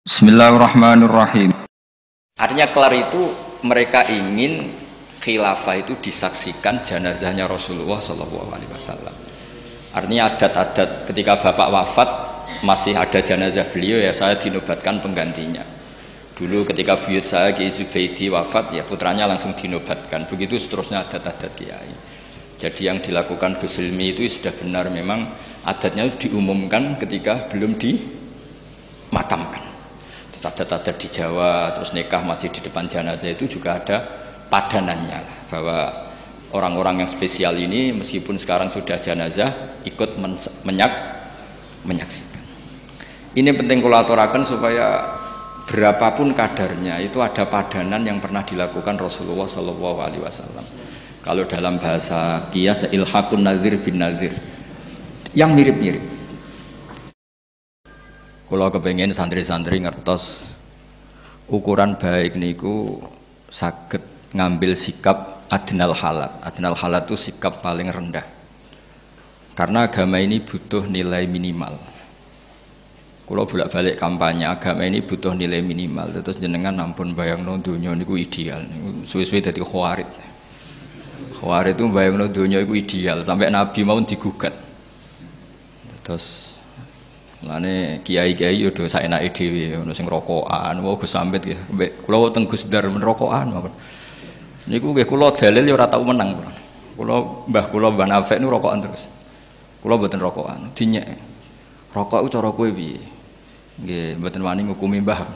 Bismillahirrahmanirrahim. Artinya kelar itu mereka ingin khilafah itu disaksikan jenazahnya Rasulullah SAW. Artinya adat-adat ketika bapak wafat masih ada jenazah beliau, ya saya dinobatkan penggantinya. Dulu ketika buyut saya Kiai Zubaidi wafat, ya putranya langsung dinobatkan. Begitu seterusnya adat-adat kiai. Jadi yang dilakukan Gus Ilmi itu sudah benar, memang adatnya diumumkan ketika belum dimakamkan. Adat-adat di Jawa, terus nikah masih di depan jenazah itu juga ada padanannya, bahwa orang-orang yang spesial ini meskipun sekarang sudah jenazah ikut menyaksikan. Ini penting kalau aturakan supaya berapapun kadarnya itu ada padanan yang pernah dilakukan Rasulullah SAW. Kalau dalam bahasa qiyas ilhaqun nazir bin nazir, yang mirip-mirip. Kalau kepengen santri-santri ngertos ukuran baik niku saged ngambil sikap adnal halat. Adnal halat itu sikap paling rendah. Karena agama ini butuh nilai minimal. Kalau bolak-balik kampanye agama ini butuh nilai minimal. Terus jenengan ampun bayangno dunya niku ideal. Suwe-suwe dadi khawarid. Khawarid itu bayangno dunya iku ideal sampai Nabi mau digugat. Terus lane kiai-kiai yo do saenake dhewe ono sing rokokan, wong Gus Samit ya. Kula teng Gus Dar merokokan mawon. Niku nggih kula dalil yo ora tau menang. Kula Mbah Nafek niku rokokan terus. Kula mboten rokokan, dinyek. Rokok iku cara kowe piye? Nggih, mboten wani ngukumi Mbah.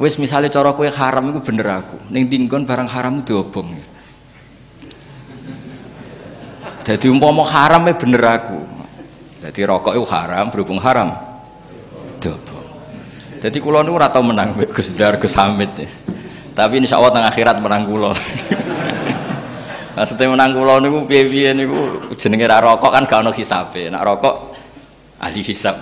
Wis misale cara kowe haram iku bener aku. Ning dinggon barang haram diobong. Dadi umpama haram bener aku. Jadi rokok itu haram, berhubung haram dobong. Jadi kula niku ora tau menang Gus Dar, Gus Hamid. Tapi insyaallah teng akhirat menang kula. Maksudnya menang kula niku piye-piye niku jenenge ra rokok kan gak ono hisabe. Nek rokok ahli hisab.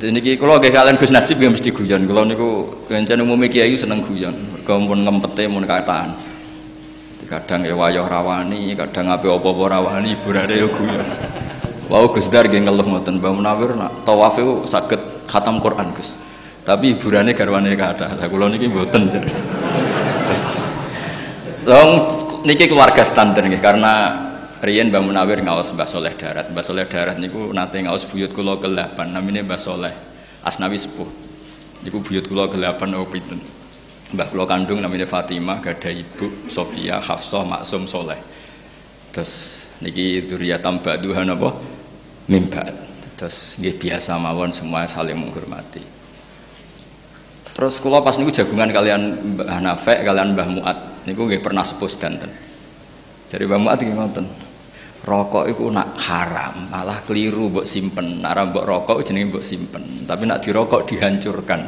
Jadi niki kula nggih kalian Gus Najib nggih mesti guyon. Kula niku pancen umume kiai seneng guyon. Mergo mun ngempete mun kataan. Kadang wayah rawani, kadang ape apa-apa rawani, hiburane yo guyon. Wau Gus Dar nggih ngeluh ngoten, Mbah Munawir nak tawaf iku saged khatam Quran, Gus. Tapi hiburane garwane kathah. Lah kula niki mboten. Terus niki keluarga standar nggih karena riyen Mbah Munawir ngaos Mbah Soleh Darat. Mbah Soleh Darat niku nate ngaos buyut kula ke-8, namine Mbah Soleh Asnawi Sepuh. Niku buyut kula ke-8 apa pinten. Mbah kula kandung namanya Fatimah, gada ibu Sofia, Hafsah, Maksum, Soleh. Terus niki dzurriyatam ba'duha napa? Mimbat. Terus nggih biasa mawon semua saling menghormati. Terus kula pas niku jagungan kalian Mbah Nafek, kalian Mbah Muat. Niku nggih pernah sepuh sedanten. Jadi Mbah Muat nggih ngoten. Rokok iku nak haram, malah keliru mbok simpen. Nek mbok rokok jenenge mbok simpen, tapi nak dirokok dihancurkan.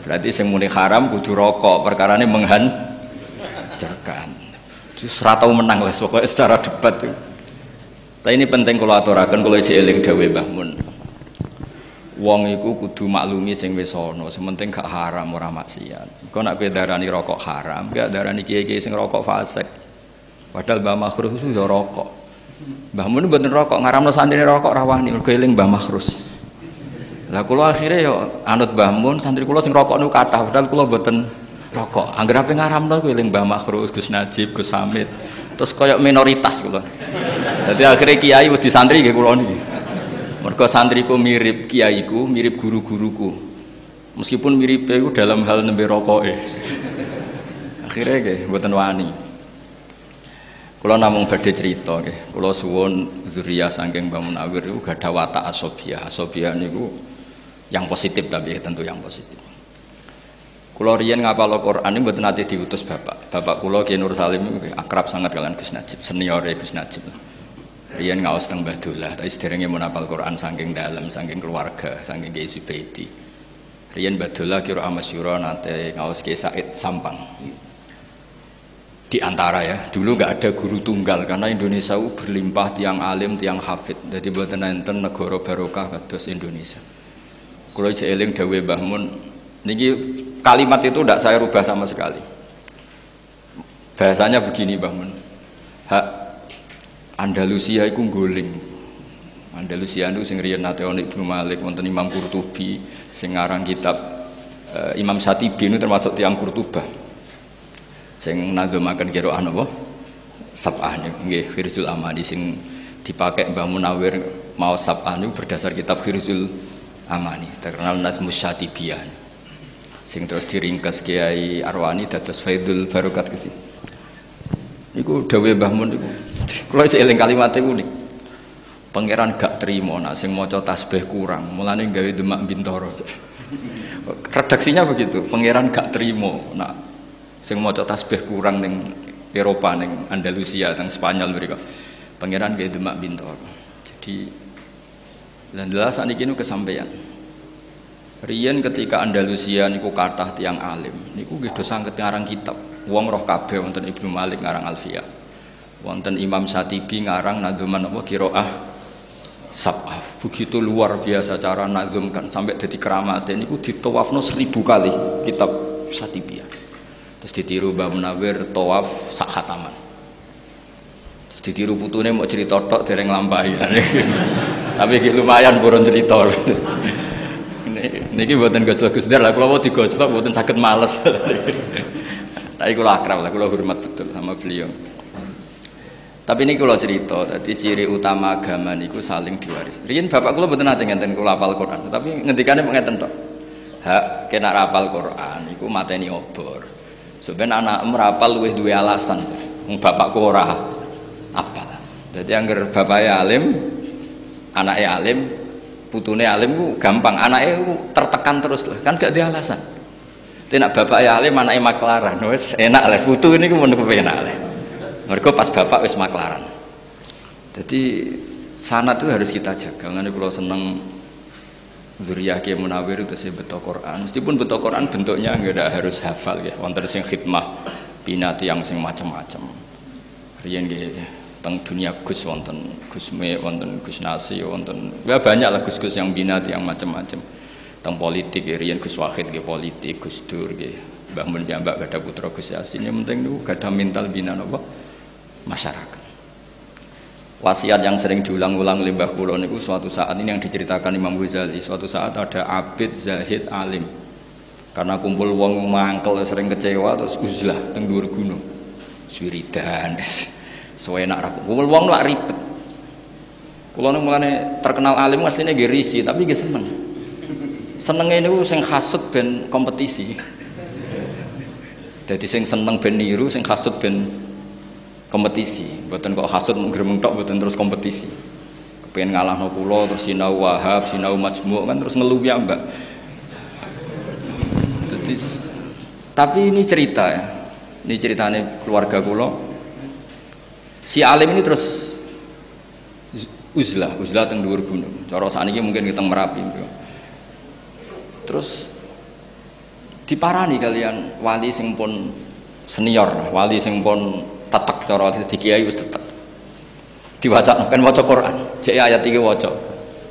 Berarti sing muni haram kudu rokok, perkarane menghancurkan. Terus ora tau menang lah pokoke secara debat itu. Tapi ini penting kalau aturaken kula jek eling dawuh Mbah Mun. Wong iku kudu maklumi sing wis ana, sementing gak haram ora maksiat. Kok nek kowe darani rokok haram, gak darani kiai-kiai sing rokok fasik. Padahal Mbah Makhrus itu ya rokok. Mbah Mun mboten rokok, ngaramno santrine rokok rawani mergo eling Mbah Makhrus. Lah kula akhire yo anut Mbah Mun, santri kula sing rokok niku kathah, padahal kula mboten rokok. Angger ape ngaramno kuwi eling Mbah Makhrus, Gus Najib, Gus Hamid. Terus kaya minoritas kula. Dadi akhire kiai wedi santri nggih kula niki. Mergo santriku mirip kiaiku, mirip guru-guruku. Meskipun miripe iku dalam hal nembe rokoke. Akhire nggih mboten wani. Kula namung badhe cerita nggih. Kula suwun dzurriyah saking Mbah Munawir iku gadah watak asobiah. Asobiah niku yang positif, tapi tentu yang positif. Kula riyen ngapal Al-Qur'an niku mboten nate diutus bapak. Bapak kula Ki Nur Salim niku akrab sangat kalian Gus Najib, seniore Gus Najib. Riyen ngaos teng Mbah Dullah, tapi sederenge mun hafal Qur'an saking dalem, saking keluarga, saking Kiai Zubaidi. Riyen Mbah Dullah kira amasyura nate ngaos Ki Said Sampang. Di antara ya, dulu nggak ada guru tunggal karena Indonesia berlimpah tiang alim, tiang hafid. Jadi buatan enten negara barokah kados Indonesia. Kalau jeeling dawuh Mbah Mun, niki kalimat itu tidak saya rubah sama sekali. Bahasanya begini Mbah Mun. Hak Andalusia iku nggoling. Andalusia itu sing riyen nate ono Ibnu Malik, wonten Imam Qurtubi sing ngarang kitab Imam Syatibi itu termasuk tiang Qurtubah. Sing nadzomaken qiraah napa? Sab'ah nggih Khirzul Amani sing dipakai Mbah Munawir mau Sab'ah niku berdasar kitab Khirzul Amani, terkenal Nazmus Syatibiyah. Sing terus diringkas Kiai Arwani dados Faidul Barokat kesi. Niku dawuhe Mbah Mun niku. Kula cek eling kalimat unik. Pangeran gak terima nak sing maca tasbih kurang, mulane gawe Demak Bintoro. Redaksinya begitu, pangeran gak terima nak sing maca tasbih kurang ning Eropa, ning Andalusia, ning Spanyol mereka. Pangeran gawe Demak Bintoro. Jadi lan jelas sakniki niku kesampaian. Riyen ketika Andalusia niku kathah tiyang alim, niku nggih do sanget ngarang kitab. Wong roh kabeh wonten Ibnu Malik ngarang Alfiyah. Wonten Imam Syatibi ngarang nadzuman apa qiraah Sab'ah. Begitu luar biasa cara nazumkan sampai jadi keramat. Niku ditawafno 1000 kali kitab Syatibiyah. Terus ditiru Mbah Munawir tawaf sak khataman. Terus ditiru putune mau cerita tok dereng lampahi. Tapi iki lumayan buron cerita. Niki mboten gojlok Gus Dar lah, kula mau digojlok mboten saged males. Tapi kula akrab lah, kula hormat betul sama beliau. Tapi ini kalau cerita, tadi ciri utama agama niku saling diwaris. Riyen bapak kula mboten nate ngenten kula hafal Quran, tapi ngendikane mung ngeten tok. Hak kena hafal Quran iku mateni obor. Sebenarnya anak merapal luwih duwe alasan. Wong bapakku ora apal. Dadi angger bapake alim, anake alim, putune alim ku gampang, anake ku tertekan terus lah, kan gak ada alasan. Nek bapake alim, anake maklaran, wis enak lah, putu niku mun kepenak lah. Mereka pas bapak wis maklaran. Jadi sanad itu harus kita jaga. Karena kalau seneng zuriyah Kiai Munawir itu sih betul Quran. Meskipun betul Quran bentuknya nggak harus hafal ya. Wonten sing khidmah binati yang sing macam-macam. Riyen nggih teng dunia Gus wonten Gus Me, wonten Gus Nasi, wonten ya banyak lah Gus-gus yang binati yang macam-macam. Teng politik ya riyen Gus Wahid nggih politik, Gus Dur nggih Mbah Mun piyambak gadah putra Gus Yasin. Yang penting niku gadah mental bina napa? Masyarakat. Wasiat yang sering diulang-ulang oleh Mbah kula niku suatu saat ini yang diceritakan Imam Ghazali, suatu saat ada abid zahid alim. Karena kumpul wong mangkel sering kecewa terus uzlah teng dhuwur gunung. Wiridan suwenak ra kumpul wong lak ribet. Kula niku mulane terkenal alim asline nggih risi tapi nggih seneng. Senenge niku sing hasud ben kompetisi. Dadi sing seneng ben niru, sing hasud ben kompetisi, mboten kok hasud ngremeng tok mboten terus kompetisi. Kepengin ngalahno kula terus sinau Wahab, sinau Majmu' kan terus ngeluh ya, Mbak. Tapi ini cerita ya. Ini ceritane keluarga kula. Si alim ini terus uzlah teng dhuwur gunung. Cara sakniki mungkin kita Merapi. Terus diparani kalian wali sing pun senior, wali sing pun tetek cara di kiai wis tetek. Diwaca kan waca Quran. Cek ayat iki waca.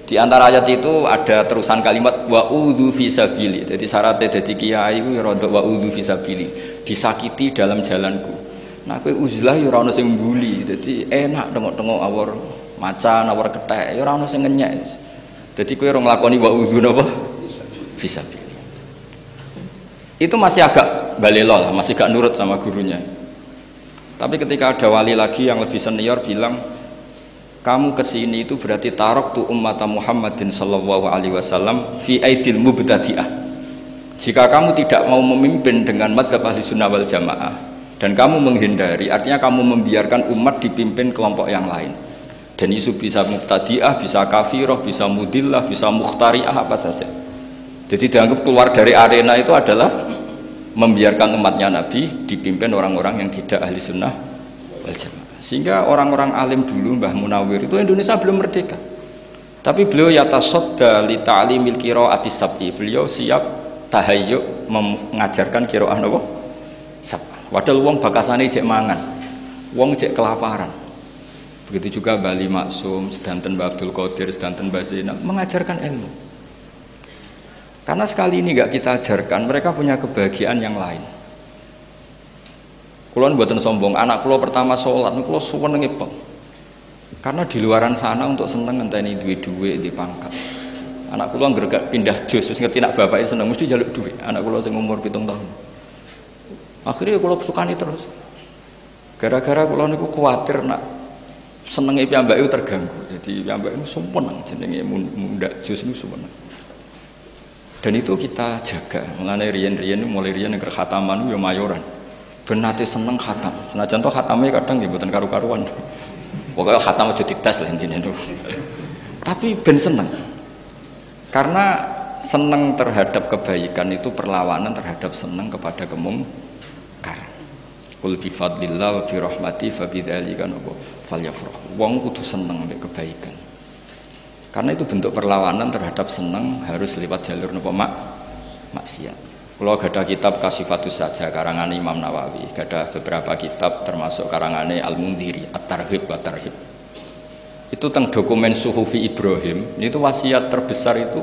Di antara ayat itu ada terusan kalimat wa udzu fisabili. Jadi syaratnya dadi kiai ku ya rada wa udzu fisabili. Disakiti dalam jalanku. Nah kowe uzlah ya ora ono sing mbuli. Dadi enak tengok-tengok awor macan, awor kethek, ya ora ono sing ngenyek. Dadi kowe ora nglakoni wa udzu napa? Fisabili. Itu masih agak balelo lah, masih gak nurut sama gurunya. Tapi ketika ada wali lagi yang lebih senior bilang, kamu kesini itu berarti taraktu ummata Muhammadin sallallahu alaihi wasallam fi aidil mubtadi'ah. Jika kamu tidak mau memimpin dengan mazhab ahli sunnah wal jamaah dan kamu menghindari, artinya kamu membiarkan umat dipimpin kelompok yang lain. Dan isu bisa mubtadi'ah, bisa kafirah, bisa mudillah, bisa mukhtari'ah, apa saja. Jadi dianggap keluar dari arena itu adalah membiarkan umatnya Nabi dipimpin orang-orang yang tidak ahli sunnah wal jamaah. Sehingga orang-orang alim dulu Mbah Munawir itu Indonesia belum merdeka, tapi beliau yatasadda li ta'limil qira'ati sab'i. Beliau siap tahayyuk mengajarkan qiraah napa sab'ah. Padahal wong bakasane jek mangan, wong jek kelaparan. Begitu juga Bali Maksum, sedanten Mbah Abdul Qadir, sedanten Mbah Zainab mengajarkan ilmu. Karena sekali ini nggak kita ajarkan, mereka punya kebahagiaan yang lain. Kulon buatan sombong, anak kulo pertama sholat, kulo suwenenge peng. Karena di luaran sana untuk seneng ngenteni duwe-duwe di pangkat. Anak kula nggergak pindah jos wis ngerti nak bapake seneng mesti njaluk duit. Anak kula sing umur 7 tahun. Akhirnya kula sukani terus. Gara-gara kula niku kuwatir nak senenge piyambake terganggu. Jadi piyambake niku sumeneng jenenge mundak jos niku sumeneng. Dan itu kita jaga. Mulane riyen-riyen mulai riyen nek khataman yo mayoran. Ben nate seneng khatam. Senajan to khatame kadang nggih mboten karu-karuan. Pokoke khatam aja dites lah intine niku. Tapi ben seneng. Karena seneng terhadap kebaikan itu perlawanan terhadap seneng kepada kemungkaran. Qul bi fadlillah wa bi rahmati fa bidzalika falyafrahu. Wong kudu seneng mek kebaikan. Karena itu bentuk perlawanan terhadap seneng harus lewat jalur napa maksiat. Kula gadah kitab Kasifatus Saja karangan Imam Nawawi, gadah beberapa kitab termasuk karangane Al-Mundhiri, At-Targhib wa Tarhib. Itu tentang dokumen Suhufi Ibrahim, itu wasiat terbesar itu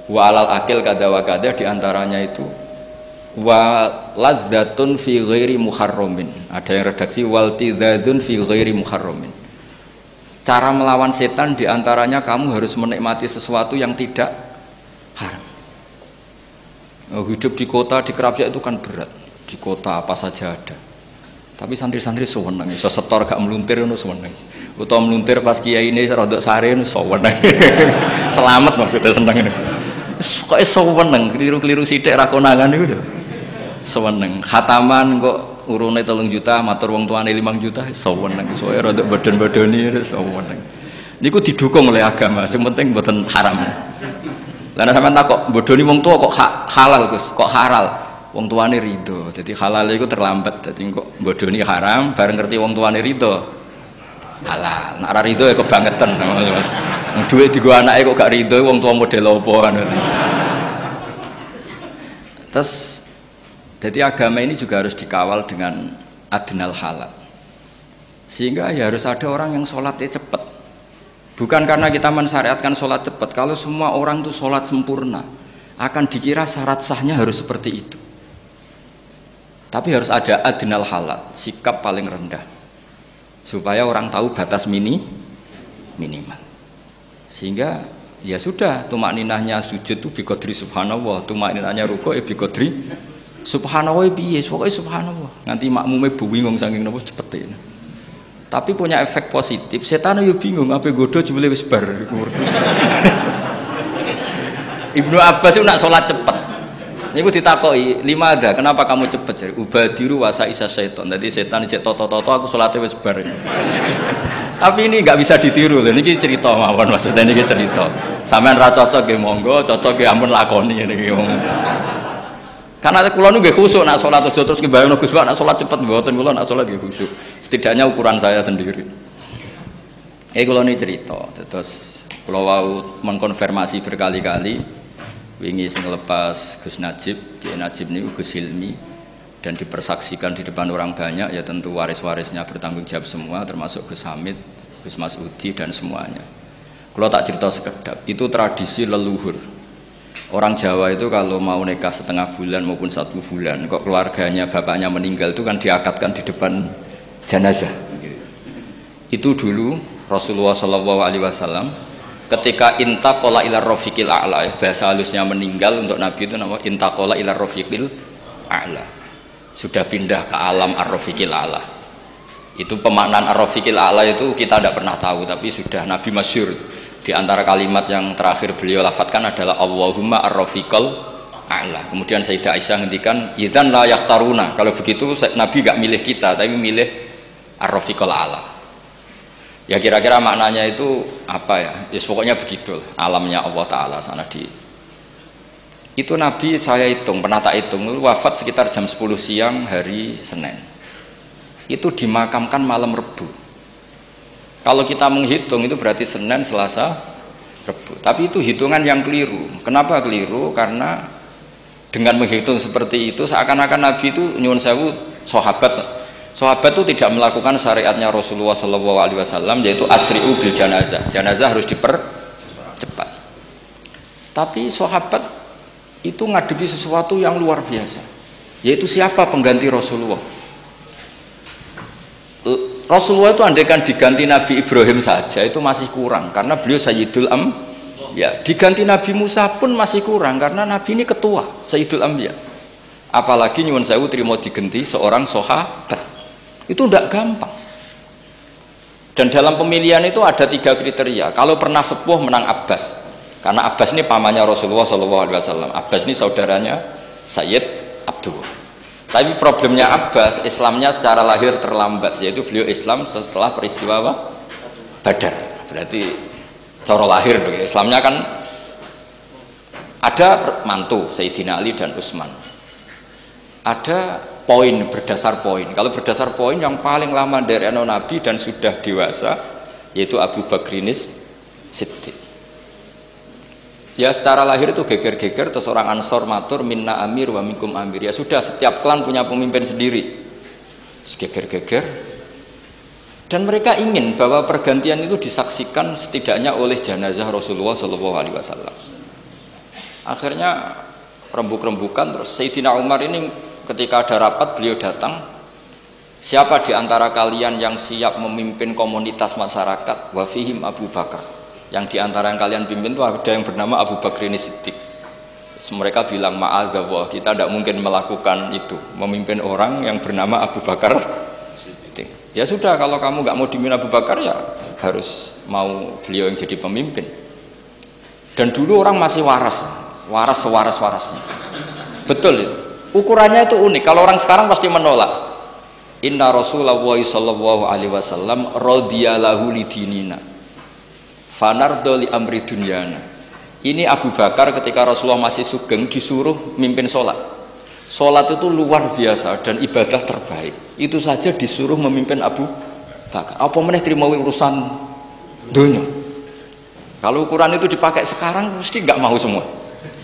wa alal akil kada wa kada, diantaranya itu wa ladzatun fi ghairi muharramin. Ada yang redaksi wal tidzadzun fi ghairi muharramin. Cara melawan setan diantaranya kamu harus menikmati sesuatu yang tidak haram. Hidup di kota, di Kerapia itu kan berat. Di kota apa saja ada. Tapi santri-santri sewenang, iso setor gak meluntir itu sewenang. Utawa meluntir pas kiai ini rodok sare itu sewenang. Selamat maksudnya seneng ini. Kok sewenang, keliru-keliru sidik rakonangan itu. Sewenang. Khataman kok urune 3 juta, matur wong tuane 5 juta, sewenang. Soalnya rodok badan-badani itu sewenang. Niku didukung oleh agama, yang penting mboten haram. Lah sampean takok, bodoni wong tua kok halal Gus, kok halal? Wong tuane ridho. Jadi halal itu terlambat. Jadi kok bodoni haram, bareng ngerti wong tuane ridho. Halal. Nek ora ridho ya kebangetan. Duit digo anake kok gak ridho, wong tua model apa kan. Terus jadi agama ini juga harus dikawal dengan adnal halal. Sehingga ya harus ada orang yang sholatnya cepat. Bukan karena kita mensyariatkan sholat cepat. Kalau semua orang itu sholat sempurna, akan dikira syarat sahnya harus seperti itu. Tapi harus ada adnal halal, sikap paling rendah, supaya orang tahu batas minimal. Sehingga ya sudah, tumak ninahnya sujud itu biqadri subhanallah, tumak ninahnya rukuk ya biqadri subhanallah piye, pokoknya subhanallah. Nanti makmume bingung saking napa cepete. Tapi punya efek positif, setan yo bingung apa godo jebule wis bar. Ibnu Abbas itu nak sholat cepat. Niku ditakoki, "Lima ada, kenapa kamu cepat?" Jadi ubadiru wasa isa setan. Jadi setan cek toto aku sholatnya wis bar. Tapi ini nggak bisa ditiru loh. Niki cerita mawon, maksudnya niki cerita. Sampean ra cocok nggih monggo, cocok nggih ampun lakoni niki. Karena kula nu nggih khusuk nak sholat terus ngebayangno Gus nak sholat cepet mboten, kula nak sholat nggih khusuk. Setidaknya ukuran saya sendiri. Kula ini cerita, terus kula wau mengkonfirmasi berkali-kali. Wingi sing lepas Gus Najib, Kiai Najib niku Gus Hilmi, dan dipersaksikan di depan orang banyak, ya tentu waris-warisnya bertanggung jawab semua, termasuk Gus Hamid, Gus Masudi dan semuanya. Kalau tak cerita sekedap, itu tradisi leluhur. Orang Jawa itu kalau mau nikah setengah bulan maupun 1 bulan, kok keluarganya bapaknya meninggal itu kan diakadkan di depan jenazah. Itu dulu Rasulullah SAW ketika intaqala ila rafiqil a'la, bahasa halusnya meninggal untuk Nabi itu nama intaqala ila rafiqil a'la, sudah pindah ke alam ar-rafiqil a'la. Itu pemaknaan ar-rafiqil a'la itu kita tidak pernah tahu, tapi sudah Nabi masyhur. Di antara kalimat yang terakhir beliau lafadzkan adalah Allahumma ar-rafiqal a'la. Kemudian Sayyidah Aisyah ngendikan idzan la yakhtaruna, kalau begitu Nabi gak milih kita tapi milih ar-rafiqal a'la. Ya kira-kira maknanya itu apa ya? Ya pokoknya begitu alamnya Allah Ta'ala sana di. Itu Nabi saya hitung, pernah tak hitung, wafat sekitar jam 10 siang hari Senin. Itu dimakamkan malam Rebu. Kalau kita menghitung itu berarti Senin, Selasa, Rebu. Tapi itu hitungan yang keliru. Kenapa keliru? Karena dengan menghitung seperti itu seakan-akan Nabi itu nyuwun sewu Sahabat itu tidak melakukan syariatnya Rasulullah SAW, yaitu asri'u bil janazah. Janazah harus dipercepat. Tapi sahabat itu ngadepi sesuatu yang luar biasa, yaitu siapa pengganti Rasulullah. Rasulullah itu andaikan diganti Nabi Ibrahim saja itu masih kurang karena beliau Sayyidul ya, diganti Nabi Musa pun masih kurang karena Nabi ini ketua Sayyidul Anbiya. Apalagi nyuwun sewu terima diganti seorang sahabat. Itu tidak gampang. Dan dalam pemilihan itu ada 3 kriteria. Kalau pernah sepuh menang Abbas. Karena Abbas ini pamannya Rasulullah SAW. Abbas ini saudaranya Sayyid Abdullah. Tapi problemnya Abbas, Islamnya secara lahir terlambat, yaitu beliau Islam setelah peristiwa apa? Badar. Berarti secara lahir Islamnya kan ada mantu Sayyidina Ali dan Utsman. Ada poin berdasar poin. Kalau berdasar poin yang paling lama dari anak Nabi dan sudah dewasa yaitu Abu Bakrinis Siddiq. Ya secara lahir itu geger-geger, terus orang Ansor matur minna amir wa minkum amir. Ya sudah, setiap klan punya pemimpin sendiri. Geger-geger. Dan mereka ingin bahwa pergantian itu disaksikan setidaknya oleh jenazah Rasulullah SAW. Akhirnya rembuk-rembukan, terus Sayyidina Umar ini ketika ada rapat beliau datang. Siapa di antara kalian yang siap memimpin komunitas masyarakat? Wa fihim Abu Bakar. Yang diantara yang kalian pimpin itu ada yang bernama Abu Bakrinis Siddiq. Mereka bilang ma'adzallah, kita tidak mungkin melakukan itu, memimpin orang yang bernama Abu Bakar Siddiq. Ya sudah, kalau kamu nggak mau dipimpin Abu Bakar ya harus mau beliau yang jadi pemimpin. Dan dulu orang masih waras sewaras-warasnya. Betul itu. Ukurannya itu unik. Kalau orang sekarang pasti menolak. Inna Rasulullah sallallahu alaihi wasallam radhiyalahu lidinina. Fanardo li amri dunyana. Ini Abu Bakar ketika Rasulullah masih sugeng disuruh mimpin sholat. Sholat itu luar biasa dan ibadah terbaik. Itu saja disuruh memimpin Abu Bakar. Apa meneh terima urusan dunia? Kalau ukuran itu dipakai sekarang mesti nggak mau semua.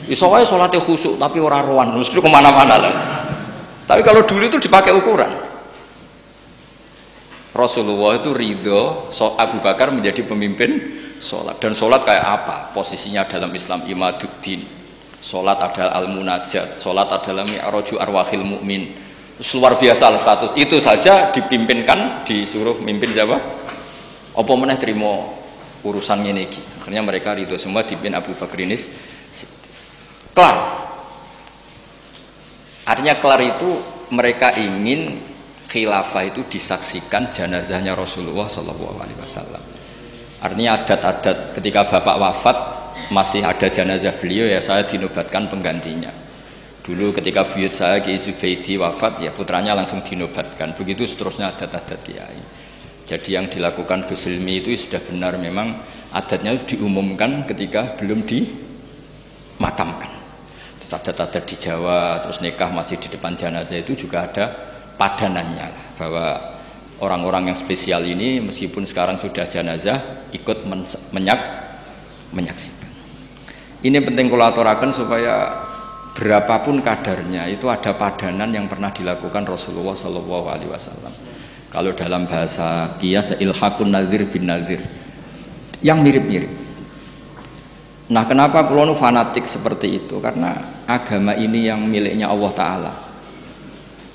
Iso wae sholatnya khusyuk tapi ora rohan, mesti kemana-mana lah. Tapi kalau dulu itu dipakai ukuran. Rasulullah itu ridho Abu Bakar menjadi pemimpin sholat. Dan sholat kayak apa posisinya dalam Islam? Imaduddin. Sholat adalah al-munajat, sholat adalah mi'raju arwahil mu'min. Luar biasa lah status itu saja dipimpinkan, disuruh mimpin siapa? Apa meneh terima urusan ini. Akhirnya mereka ridho semua dipimpin Abu Bakrinis Siddiq. Kelar. Artinya kelar itu mereka ingin khilafah itu disaksikan jenazahnya Rasulullah SAW. Artinya adat-adat ketika bapak wafat masih ada jenazah beliau ya saya dinobatkan penggantinya. Dulu ketika buyut saya Kiai Zubaidi wafat ya putranya langsung dinobatkan. Begitu seterusnya adat-adat kiai. Jadi yang dilakukan Gus Hilmi itu sudah benar, memang adatnya diumumkan ketika belum dimakamkan. Terus adat-adat di Jawa, terus nikah masih di depan jenazah itu juga ada padanannya bahwa orang-orang yang spesial ini meskipun sekarang sudah jenazah ikut menyaksikan. Ini penting kalau aturakan supaya berapapun kadarnya itu ada padanan yang pernah dilakukan Rasulullah SAW. Kalau dalam bahasa qiyas ilhaqun nazir bin nazir yang mirip-mirip. Nah, kenapa kulo fanatik seperti itu? Karena agama ini yang miliknya Allah Ta'ala.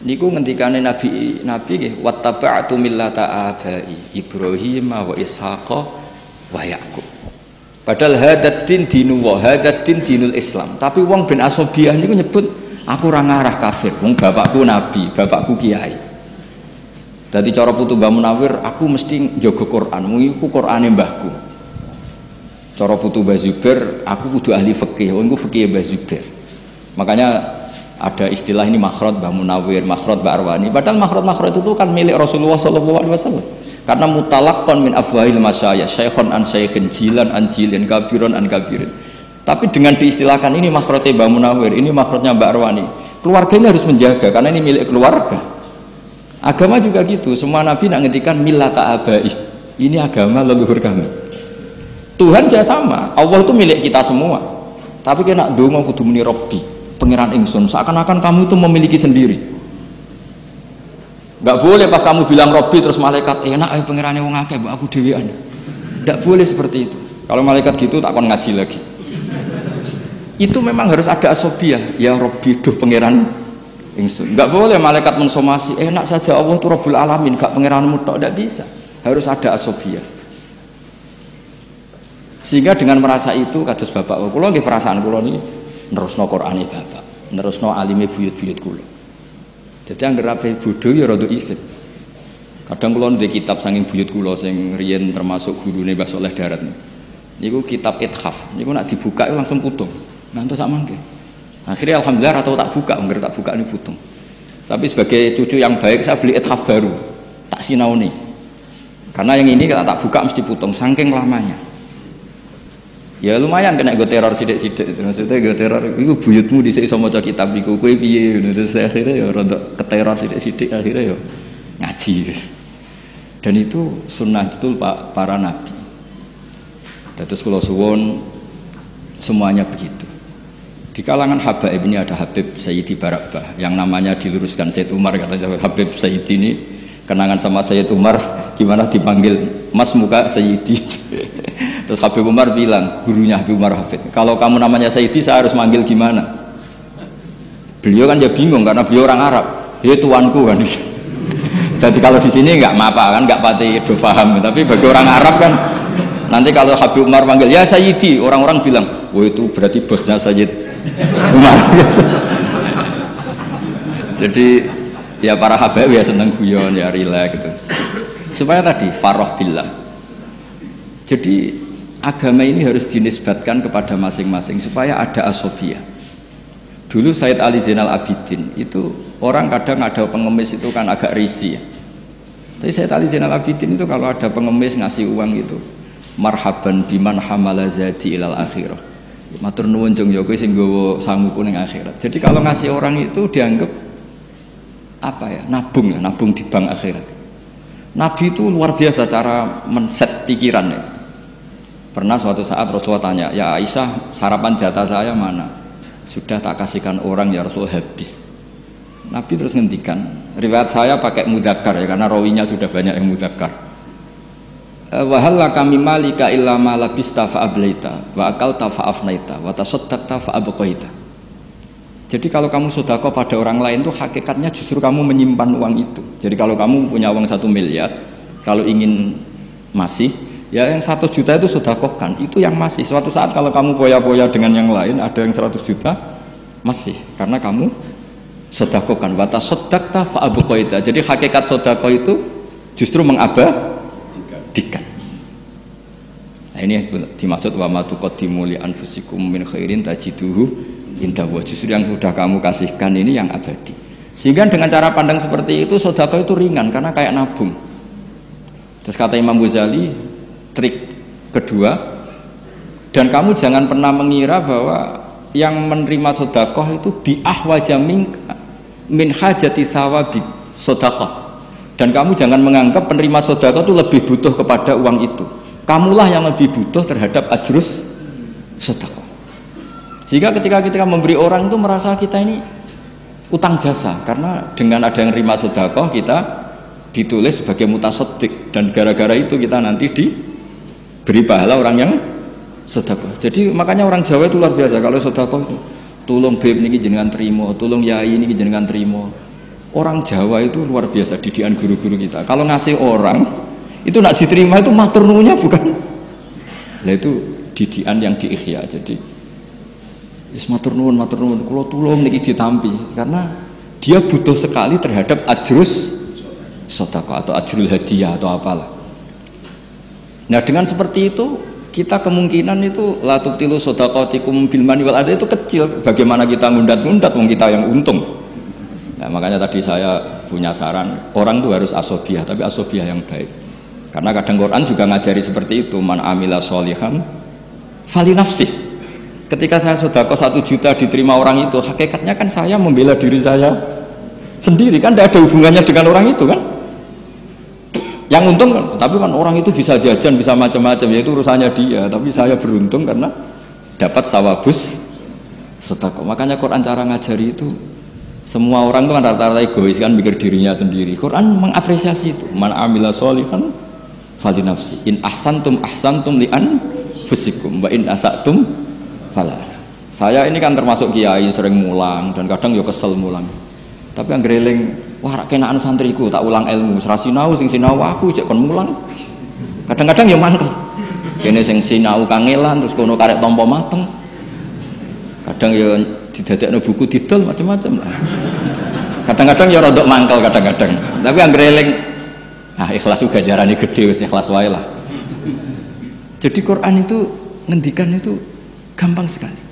Niku ngendikane Nabi nggih wattaba'tu millata abai Ibrahim wa Ishaqa wa Yaqub. Padahal hadat din dinullah, hadat din dinul Islam. Tapi wong ben asobiah niku nyebut aku ora ngarah kafir. Wong bapakku nabi, bapakku kiai. Dadi cara putu Mbah Munawir aku mesti njaga Quran. Mung iku Qurane mbahku. Cara putu Mbah Zubair aku kudu ahli fikih. Wong iku fikih Mbah Zubair. Makanya ada istilah ini makhraj Mbah Munawir, makhraj Mbah Arwani. Padahal makhraj itu kan milik Rasulullah SAW. Karena mutalaqqan min afwahil masyayikh, syekhon an syeikhin, jilan an jilin, kabiron an kabirin. Tapi dengan diistilahkan ini makhrajnya Mbah Munawir, ini makhrajnya Mbah Arwani. Keluarganya harus menjaga karena ini milik keluarga. Agama juga gitu, semua nabi nak ngendikan millata abai. Ini agama leluhur kami. Tuhan juga sama, Allah itu milik kita semua. Tapi kena donga kudu muni Rabbi, pangeran ingsun, seakan-akan kamu itu memiliki sendiri. Enggak boleh pas kamu bilang Rabbi terus malaikat enak pangerane wong akeh mbok aku dhewean. Enggak boleh seperti itu. Kalau malaikat gitu tak kon ngaji lagi. Itu memang harus ada asobiah, ya Rabbi duh pangeran ingsun. Enggak boleh malaikat mensomasi, enak saja Allah itu Rabbul Alamin, enggak pangeranmu tok, enggak bisa. Harus ada asobiyah. Sehingga dengan merasa itu kados bapak kula nggih perasaan kula niki nerusno Qur'ane bapak, nerusno alime buyut-buyut kula. Jadi anggere ape bodho ya rada isih. Kadang kula ndek kitab saking buyut kula sing riyen termasuk gurune Mbah Saleh Darat niku kitab Ithaf, niku nak dibuka langsung putung. Ngantos sak mangke. Akhirnya alhamdulillah atau tak buka, enggak tak buka ini putung. Tapi sebagai cucu yang baik saya beli ithaf baru, tak sinauni. Karena yang ini kalau tak buka mesti putung, saking lamanya. Ya lumayan kena gue teror sidik-sidik. Maksudnya gue teror, itu buyutmu dhisik iso maca kitab iku, kowe piye? Terus akhirnya ya rada keteror sidik-sidik, akhirnya ya ngaji. Dan itu sunnah betul Pak para nabi. Terus kalau suwon semuanya begitu. Di kalangan habaib ini ada Habib Sayyidi Barakbah yang namanya diluruskan Sayyid Umar, katanya Habib Sayyidi ini kenangan sama Sayyid Umar gimana dipanggil Mas muka Sayyidi. Terus Habib Umar bilang, gurunya Habib Umar Hafid, kalau kamu namanya Sayyidi saya harus manggil gimana? Beliau kan ya bingung karena beliau orang Arab, ya tuanku kan. Jadi kalau di sini nggak apa kan, nggak pati do paham, tapi bagi orang Arab kan nanti kalau Habib Umar manggil ya Sayyidi, orang-orang bilang, oh itu berarti bosnya Sayyid Umar. Jadi ya para habaib ya seneng guyon ya rileks gitu. Supaya tadi farah billah. Jadi agama ini harus dinisbatkan kepada masing-masing supaya ada asobiyah. Dulu Said Ali Zainal Abidin itu orang kadang ada pengemis itu kan agak risih ya. Tapi Said Ali Zainal Abidin itu kalau ada pengemis ngasih uang itu marhaban biman hamala zadi ilal akhirah. Matur nuwun jeng ya kowe sing nggawa sanguku ning akhirat. Jadi kalau ngasih orang itu dianggap apa ya? Nabung di bank akhirat. Nabi itu luar biasa cara men-set pikirannya. Pernah suatu saat Rasulullah tanya, "Ya Aisyah, sarapan jatah saya mana?" "Sudah tak kasihkan orang ya Rasulullah, habis." Nabi terus ngendikan, riwayat saya pakai mudzakkar ya karena rawinya sudah banyak yang mudzakkar. Wa halaka mimalika illa ma labista fa ablaita wa akalta fa afnaita wa tasaddaqta fa abqaita. Jadi kalau kamu sedekah pada orang lain itu hakikatnya justru kamu menyimpan uang itu. Jadi kalau kamu punya uang 1 miliar, kalau ingin masih ya yang 1 juta itu sedekahkan, itu yang masih. Suatu saat kalau kamu poya-poya dengan yang lain ada yang 100 juta masih karena kamu sedekahkan wa tasaddaqta fa abqaita. Jadi hakikat sedekah itu justru mengabadikan. Nah ini dimaksud wa ma tuqaddimu li anfusikum min khairin tajiduhu indahu. Justru yang sudah kamu kasihkan ini yang abadi. Sehingga dengan cara pandang seperti itu sedekah itu ringan karena kayak nabung. Terus kata Imam Ghazali, trik kedua, dan kamu jangan pernah mengira bahwa yang menerima sedekah itu bi ahwaja min hajati thawabi sedekah. Dan kamu jangan menganggap penerima sedekah itu lebih butuh kepada uang itu. Kamulah yang lebih butuh terhadap ajrus sedekah. Sehingga ketika kita memberi orang itu merasa kita ini utang jasa, karena dengan ada yang terima sedekah kita ditulis sebagai mutasaddiq, dan gara-gara itu kita nanti diberi pahala orang yang sedekah. Jadi makanya orang Jawa itu luar biasa kalau sedekah itu, tolong beb niki jenengan trimo, tolong yai niki jenengan trimo. Orang Jawa itu luar biasa didikan guru-guru kita. Kalau ngasih orang itu nak diterima itu matur nuwunnya bukan. Lah itu didikan yang diikhya. Jadi wis matur nuwun, kula tulung niki ditampi karena dia butuh sekali terhadap ajrus sedekah atau ajrul hadiah atau apalah. Nah, dengan seperti itu kita kemungkinan itu la tubtilu shadaqatikum bil mani wal adha itu kecil. Bagaimana kita ngundat-ngundat wong kita yang untung. Nah, makanya tadi saya punya saran, orang itu harus asobiah, tapi asobiah yang baik. Karena kadang Quran juga ngajari seperti itu, man amila sholihan fali nafsih. Ketika saya sedekah 1 juta diterima orang itu, hakikatnya kan saya membela diri saya sendiri, kan tidak ada hubungannya dengan orang itu kan. Yang untung kan, tapi kan orang itu bisa jajan, bisa macam-macam, yaitu urusannya dia. Tapi saya beruntung karena dapat sawabus sedekah. Makanya Quran cara ngajari itu, semua orang itu kan rata-rata egois kan, mikir dirinya sendiri. Quran mengapresiasi itu, man amila sholihan fali nafsi, in ahsantum li anfusikum wa in asatum fala. Saya ini kan termasuk kiai sering mulang dan kadang ya kesel mulang. Tapi anggere eling, wah rak kenaan santriku tak ulang ilmu, ora sinau sing sinau aku jek kon mulang. Kadang-kadang ya mangkel. Kene sing sinau kangelan terus kono karek tampa mateng. Kadang ya didadekno buku didol macam-macam lah. Kadang-kadang ya rodok mangkel kadang-kadang. Tapi anggere eling ikhlas juga jarane gede wis ikhlas wae lah. Jadi Quran itu ngendikan itu gampang sekali.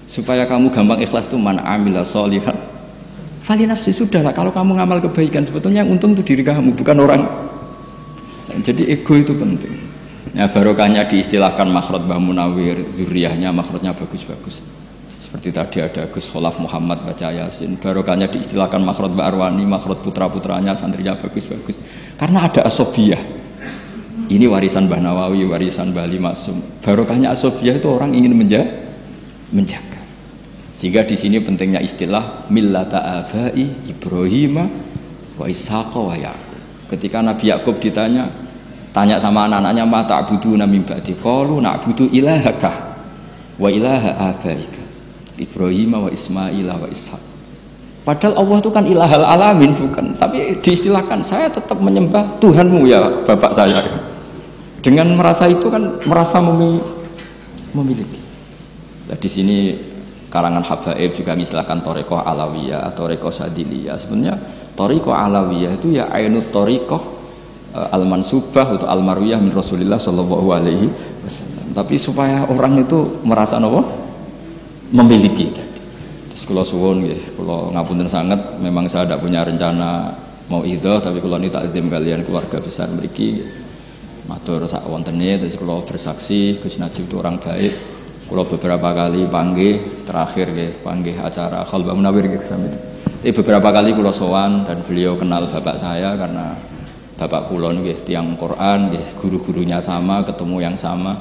Supaya kamu gampang ikhlas tuh man amila sholihan fali nafsi, sudahlah kalau kamu ngamal kebaikan sebetulnya yang untung itu diri kamu bukan orang. Jadi ego itu penting. Ya barokahnya diistilahkan makhraj Mbah Munawir, zuriyahnya makhrajnya bagus-bagus. Seperti tadi ada Gus Kholaf Muhammad baca Yasin, barokahnya diistilahkan makhraj Mbak Arwani, makhraj putra-putranya santrinya bagus-bagus. Karena ada asobiyah. Ini warisan Mbah Nawawi, warisan Mbah Ali Maksum. Barokahnya asobiyah itu orang ingin menjaga. Sehingga di sini pentingnya istilah millata abai Ibrahim wa Ishaqa wa Yaqub. Ketika Nabi Yakub tanya sama anak-anaknya ma ta'buduna min ba'di qalu na'budu ilahaka wa ilaha abaika Ibrahim wa Ismail wa Ishaq. Padahal Allah itu kan ilahal alamin bukan, tapi diistilahkan saya tetap menyembah Tuhanmu ya bapak saya. Dengan merasa itu kan merasa memiliki. Nah, di sini kalangan habaib juga mengistilahkan Thariqah Alawiyah atau Thariqah Sadiliyah. Sebenarnya Thariqah Alawiyah itu ya ainut Thariqah al-mansubah atau al-marwiyah min Rasulillah sallallahu alaihi wasallam. Tapi supaya orang itu merasa apa? Memiliki. Terus kula suwun nggih, kula ngapunten sanget, memang saya tidak punya rencana mau idhah, tapi kula ini takdim kalian keluarga besar mriki. Matur sak wontene, terus kula bersaksi Gus Najib itu orang baik. Kalau beberapa kali panggih, terakhir panggih acara Khalbah Munawir kesami. Beberapa kali kula sowan dan beliau kenal bapak saya karena bapak kula nggih tiyang Quran, nggih guru-gurunya sama, ketemu yang sama.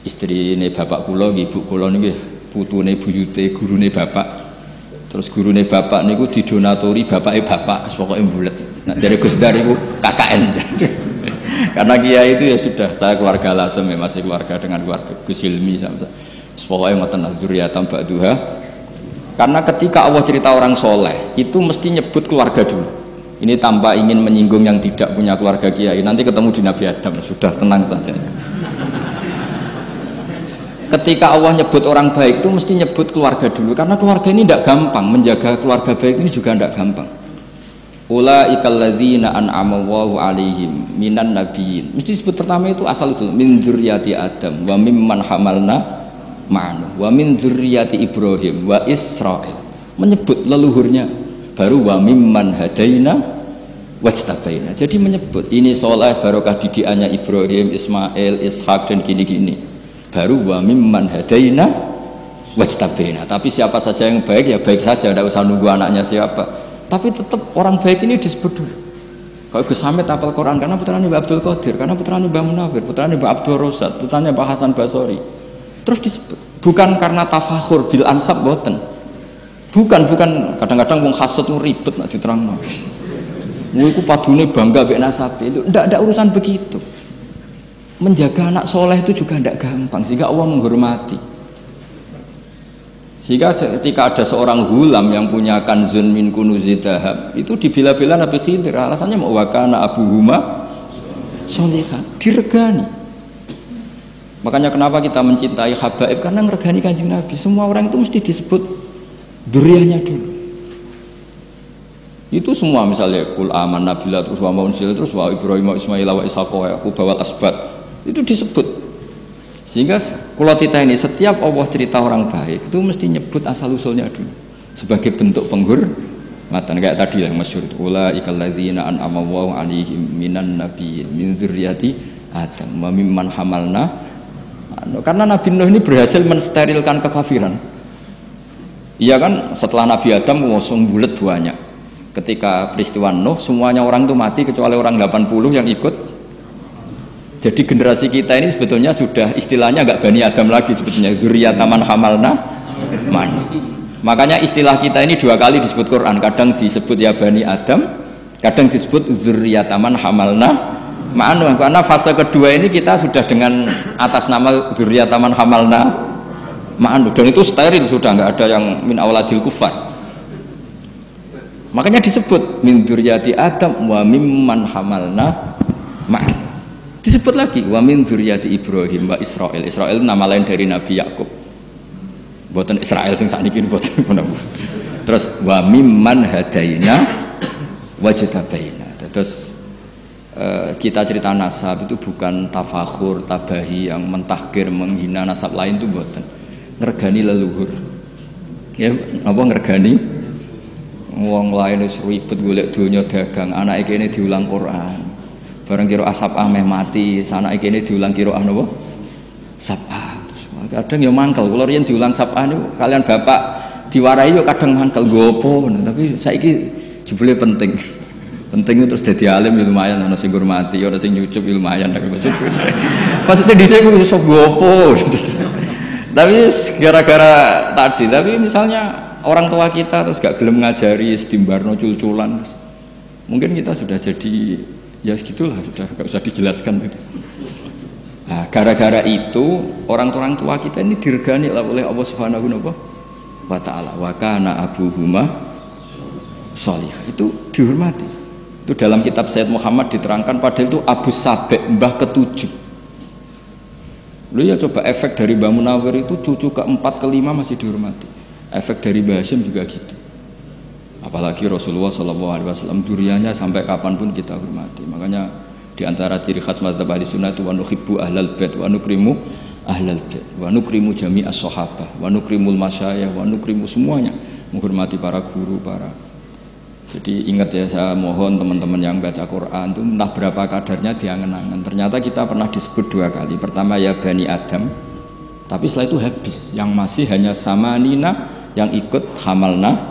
Istrine bapak kula nggih ibu kula nggih putune buyute gurune bapak. Terus gurune bapak niku didonatori bapake bapak, pokoke mbulet. Nek jare Gus Dar iku KKN. Karena kiai itu ya sudah, saya keluarga Lasem ya, masih keluarga dengan keluarga Gus Hilmi sama pokoknya ngoten zuriyatan ba'duha. Karena ketika Allah cerita orang soleh itu mesti nyebut keluarga dulu. Ini tanpa ingin menyinggung yang tidak punya keluarga kiai, nanti ketemu di Nabi Adam, sudah tenang saja. Ketika Allah nyebut orang baik itu mesti nyebut keluarga dulu, karena keluarga ini tidak gampang, menjaga keluarga baik ini juga tidak gampang. Ulaikal ladzina an'ama Allahu 'alaihim minan nabiyyin. Mesti disebut pertama itu asal usul min dzurriyyati Adam wa mimman hamalna ma'anu wa min dzurriyyati Ibrahim wa Israil. Menyebut leluhurnya, baru wa mimman hadaina wajtabaina. Jadi menyebut ini soleh barokah didikannya Ibrahim, Ismail, Ishak dan gini-gini. Baru wa mimman hadaina wajtabaina. Tapi siapa saja yang baik ya baik saja, tidak usah nunggu anaknya siapa. Tapi tetap orang baik ini disebut dulu. Kalau Gus Hamid hafal Quran karena putranya Mbak Abdul Qadir, karena putranya Mbak Munawir, putranya Mbak Abdul Rosad, putranya Mbak Hasan Basori. Terus disebut. Bukan karena tafakhur bil ansab boten. Bukan kadang-kadang wong hasud ribet nak diterangno. Iku padune bangga mbek nasabe itu ndak ada urusan begitu. Menjaga anak soleh itu juga ndak gampang sehingga Allah menghormati. Sehingga ketika ada seorang hulam yang punya kanzun min kunuzi dahab itu dibela-bela Nabi Khidir, alasannya mau wakana abuhuma sholihah, diregani. Makanya kenapa kita mencintai habaib, karena meregani Kanjeng Nabi. Semua orang itu mesti disebut duriyahnya dulu. Itu semua misalnya kul amanna billah terus wa unzila terus wa Ibrahim wa Ismail wa Ishaq wa Yaqub wal asbat itu disebut. Sehingga kalau kita ini setiap Allah cerita orang baik itu mesti nyebut asal usulnya dulu sebagai bentuk penghormatan kayak tadi yang masyhur ulaikal ladzina an'ama Allahu 'alaihim minan nabiyyin min dzurriyyati Adam wa mimman hamalna. Karena Nabi Nuh ini berhasil mensterilkan kekafiran. Iya kan, setelah Nabi Adam ngosong bulat banyak. Ketika peristiwa Nuh semuanya orang itu mati kecuali orang 80 yang ikut. Jadi generasi kita ini sebetulnya sudah istilahnya agak Bani Adam lagi sebetulnya, zuriyataman hamalna man. Makanya istilah kita ini dua kali disebut Quran, kadang disebut ya Bani Adam, kadang disebut zuriyataman hamalna man. Karena fase kedua ini kita sudah dengan atas nama zuriyataman hamalna man, dan itu steril sudah nggak ada yang min auladil kufar. Makanya disebut min dzurriyyati Adam wa mimman hamalna ma'an. Disebut lagi wa min dzurriyyati Ibrahim wa Israil. Israil nama lain dari Nabi Yakub. Mboten Israil sing sakniki mboten menapa. Terus wa mimman hadaina wajtabaina. Terus kita cerita nasab itu bukan tafakhur, tabahi yang mentahkir, menghina nasab lain itu mboten. Ngergani leluhur. Ya apa ngergani wong lain wis ribet golek donya dagang, anake kene diulang Quran. Bareng kira asap ameh mati, sanake kene diulang kira napa? Sab'ah. Kadang ya mangkel, kula riyen diulang sab'ah niku kalian bapak diwarai yo kadang mangkel gopo ngono, tapi saiki jebule penting. Penting terus dadi alim ya lumayan, ana sing ngurmati, ana sing nyucup ya lumayan, tapi maksudnya dhisik ku iso gopo. Tapi gara-gara tadi, tapi misalnya orang tua kita terus gak gelem ngajari sedimbarno cul-culan, mungkin kita sudah jadi ya segitulah, sudah gak usah dijelaskan gitu. Nah, gara-gara itu orang tua kita ini diregani oleh Allah Subhanahu wa ta'ala. Wa kana abuhuma sholihah, itu dihormati. Itu dalam kitab Sayyid Muhammad diterangkan, padahal itu Abu Sabek, mbah ketujuh. Lu ya coba efek dari Mbah Munawir itu cucu keempat kelima masih dihormati. Efek dari Mbah Hasyim juga gitu. Apalagi Rasulullah SAW duriannya sampai kapanpun kita hormati. Makanya diantara ciri khas mazhab ahli sunnah itu wa nuhibbu ahlal bait wa nukrimu ahlal bait wa nukrimu jami'as sahabah wa nukrimul masyayikh wa nukrimu semuanya, menghormati para guru, para. Jadi ingat ya, saya mohon teman-teman yang baca Quran itu entah berapa kadarnya diangen-angen. Ternyata kita pernah disebut dua kali. Pertama ya Bani Adam, tapi setelah itu habis. Yang masih hanya sama Nina yang ikut hamalna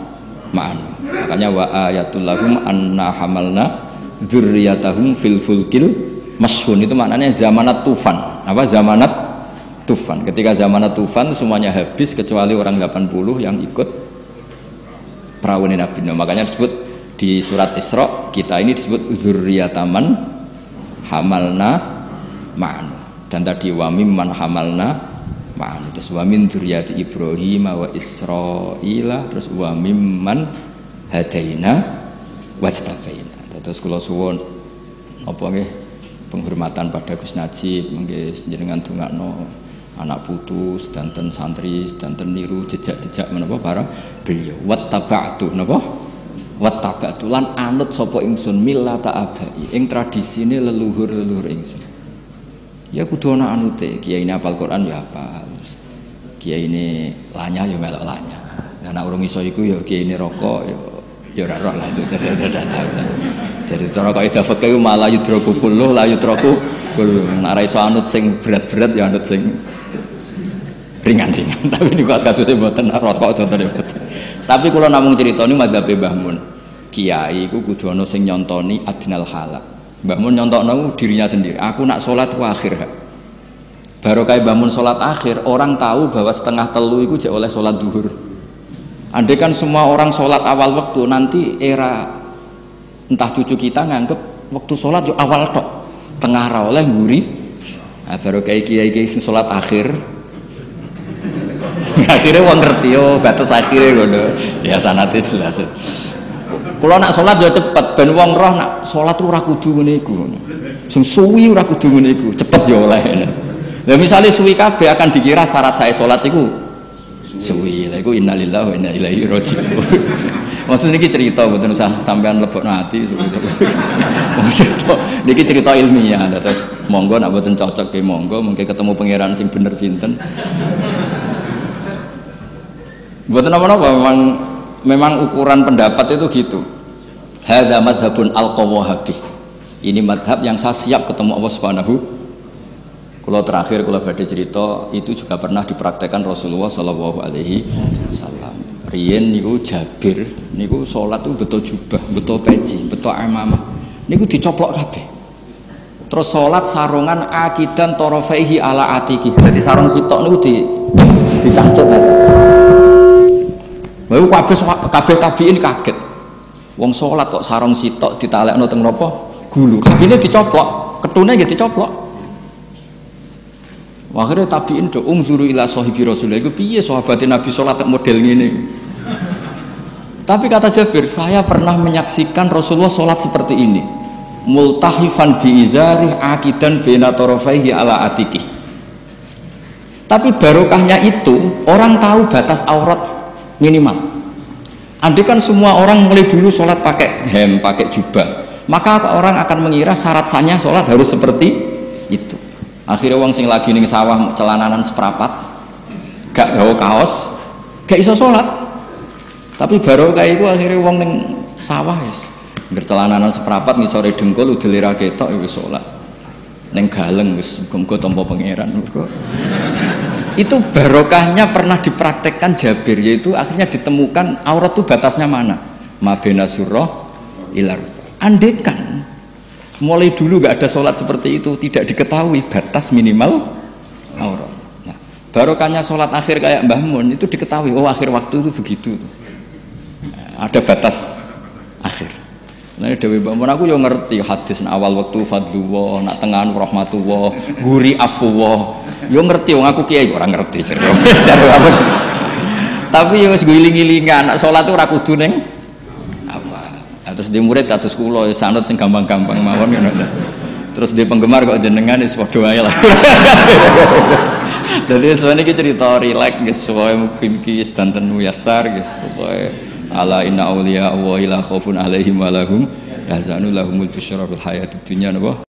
ma'an. Makanya wa ayatul lahum anna hamalna dzurriyyatahum fil fulkil mashhun, itu maknanya zamanat tufan. Apa zamanat tufan? Ketika zamanat tufan semuanya habis kecuali orang 80 yang ikut perahu Nabi Nuh. Makanya disebut di surat Isra kita ini disebut dzurriyyataman hamalna ma'an. Dan tadi wa mimman hamalna ma'an, terus wa min dzurriyyati Ibrahim wa Israila, terus wa mimman hadaina wajtabaina. Terus kula suwun apa nggih penghormatan pada Gus Najib, nggih jenengan dongakno anak putu sedanten santri sedanten niru jejak-jejak menapa para beliau. Wattaba'tu napa? Wattaba'tu lan anut sapa ingsun millata abai, ing tradisine leluhur-leluhur ingsun. Ya kudu ana anute, kiai ini hafal Quran ya hafal. Kiai ini lanya ya melok lanya. Anak urung iso iku ya kiai ini rokok ya ora roh lah itu jadi cara kaidah fikih malah yudraku kulluh la yudraku kulluh. Nek ora iso anut sing berat-berat ya anut sing ringan-ringan. Tapi niku kadose mboten rokok donten mboten. Tapi kula namung critani madzhabe Mbah Mun. Kiai iku kudu ana sing nyontoni adnal halak. Mbah Mun nyontokno dirinya sendiri. Aku nak salat ku akhir. Baru kayak Mbah Mun salat akhir, orang tahu bahwa setengah telu iku jek oleh salat zuhur. Andai kan semua orang sholat awal waktu, nanti era entah cucu kita nganggep waktu sholat yo awal tok, tengah ra oleh nguri. Nah, baru kayak kiai sing sholat akhir. Akhirnya wong ngerti yo batas akhirnya ngono. Ya sanate jelas. Kula nak sholat yo cepet, ben wong roh nak sholat ora kudu ngene iku. Sing suwi ora kudu ngene iku, cepet yo oleh. Lah misale suwi kabeh akan dikira syarat saya sholat iku suwi, lha iku innalillahi wa inna ilaihi raji'un. Maksud niki cerita mboten usah sampean lebokno ati. Niki cerita ilmiah, terus monggo nek mboten cocok ke monggo, mungkin ketemu pangeran sing bener sinten. Mboten apa-apa, memang ukuran pendapat itu gitu. Hadza madzhabun al-qawahabi. Ini madhab yang saya siap ketemu Allah Subhanahu. Kalau terakhir kalau badhe cerita itu juga pernah dipraktekkan Rasulullah Shallallahu Alaihi Wasallam. Riyen niku Jabir niku sholat tuh betul jubah, betul peci, betul amamah. Niku dicoplok kabeh. Terus sholat sarungan akidan torofaihi ala atiki. Jadi sarung sitok niku dicangcut ngeten. Lalu kabeh tabiin kaget. Wong sholat kok sarung sitok ditalekno teng napa? Gulu. Kabine dicoplok, ketune nggih dicoplok. Akhirnya tabiin do umzuru ila sahibi Rasulullah iku piye sahabat Nabi salat model ngene. Tapi kata Jabir, saya pernah menyaksikan Rasulullah sholat seperti ini, multahifan biizarih akidan baina tarafaihi ala atiki. Tapi barokahnya itu orang tahu batas aurat minimal. Andai kan semua orang mulai dulu sholat pakai hem, pakai jubah, maka orang akan mengira syarat sahnya sholat harus seperti itu. Akhirnya wong sing lagi ning sawah celananan seperapat, gak gawa kaos, gak iso sholat. Tapi barokah itu akhirnya wong ning sawah wis celananan seperapat ngisore dengkul udele ra ketok wis salat. Ning galeng wis muga-muga tampa pangeran. Itu barokahnya pernah dipraktekkan Jabir, yaitu akhirnya ditemukan aurat itu batasnya mana? Mabena surah ilar. Andekan mulai dulu gak ada sholat seperti itu, tidak diketahui batas minimal aurat. Nah, barokahnya sholat akhir kayak Mbah Mun itu diketahui, oh akhir waktu itu begitu. Ada batas akhir. Nah, Dewi Mbak Mun aku yo ngerti hadis awal waktu fadlullah, nak tengahan rahmatullah, guri afwullah. Yo ngerti wong aku kiai ora ngerti jare. Apa? Tapi yo wis giling-gilingan nak salat ora kudu ning apa. Terus di murid kados kula sanad sing gampang-gampang mawon ngono. Terus di penggemar kok jenengan wis padha wae lah. Dadi sebenarnya iki cerita rileks guys, pokoke mugi-mugi sedanten muyasar guys, pokoke ala inna auliya wa ila khaufun alaihim wa lahum yahzanu lahumul busyra fil hayatid dunya napa